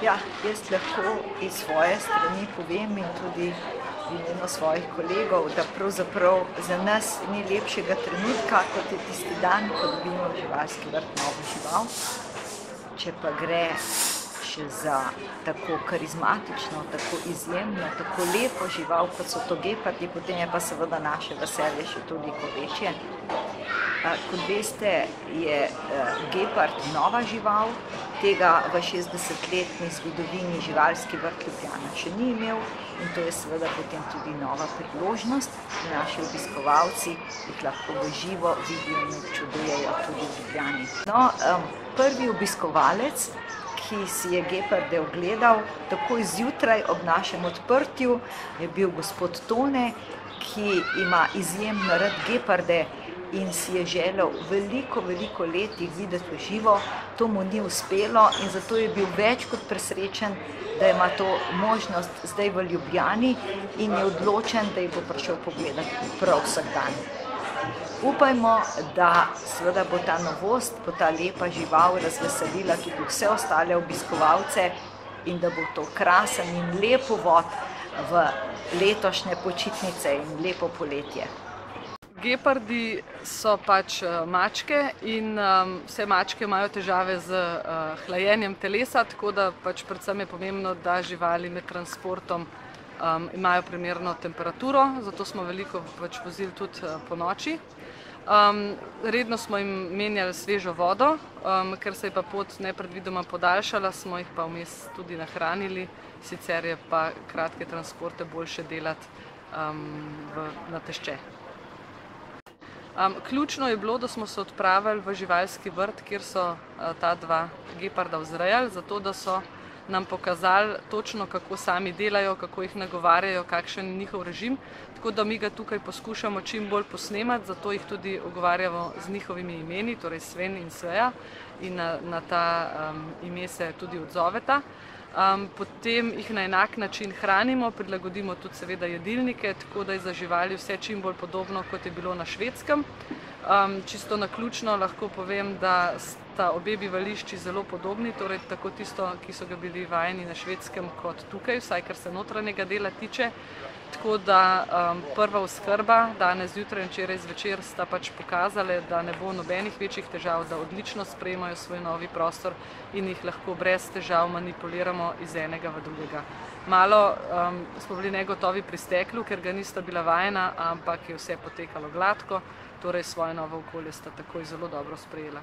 Ja, jaz lahko iz svoje strani povem in tudi v imenu svojih kolegov, da pravzaprav za nas ni lepšega trenutka, kot je tisti dan, ko dobimo v živalski vrt novo žival. Če pa gre še za tako karizmatično, tako izjemno, tako lepo žival, kot so to gepardi, potem je pa seveda naše veselje še toliko večje. Kot veste, je gepard nova žival, tega v 60-letni zgodovini živalski vrt Ljubljana še ni imel in to je seveda potem tudi nova priložnost, da naši obiskovalci jih lahko v živo vidijo in občudujejo tudi v Ljubljani. No, prvi obiskovalec, ki si je geparde ogledal takoj zjutraj ob našem odprtju, je bil gospod Tone, ki ima izjemno rad geparde in si je želel veliko let jih videti v živo. To mu ni uspelo in zato je bil več kot presrečen, da ima to možnost zdaj v Ljubljani in je odločen, da jih bo prišel pogledati prav vsak dan. Upajmo, da seveda bo ta novost, bo ta lepa žival razveselila tudi vse ostale obiskovalce in da bo to krasen in lep uvod v letošnje počitnice in lepo poletje. Gepardi so pač mačke in vse mačke imajo težave z hlajenjem telesa, tako da pač predvsem je pomembno, da živali med transportom imajo primerno temperaturo, zato smo veliko pač vozili tudi ponoči. Redno smo jim menjali svežo vodo, ker se je pa pot nepredvidoma podaljšala, smo jih pa vmes tudi nahranili, sicer je pa kratke transporte boljše delati na tešče. Ključno je bilo, da smo se odpravili v živalski vrt, kjer so ta dva geparda vzrejali, zato da so nam pokazali točno, kako sami delajo, kako jih nagovarjajo, kakšen je njihov režim. Tako da mi ga tukaj poskušamo čim bolj posnemati, zato jih tudi ogovarjamo z njihovimi imeni, torej Sven in Sveja, in na ta ime se tudi odzoveta. Potem jih na enak način hranimo, prilagodimo tudi seveda jedilnike, tako da je za živali vse čim bolj podobno, kot je bilo na Švedskem. Čisto naključno lahko povem, da sta obe bivališči zelo podobni, torej tako tisto, ki so ga bili vajeni na Švedskem, kot tukaj, vsaj kar se notranjega dela tiče. Tako da prva oskrba, danes zjutraj in včeraj zvečer, sta pač pokazali, da ne bo nobenih večjih težav, da odlično sprejemajo svoj novi prostor in jih lahko brez težav manipuliramo iz enega v drugega. Malo smo bili negotovi pri steklu, ker ga nista bila vajena, ampak je vse potekalo gladko, torej svoje novo okolje sta takoj zelo dobro sprejela.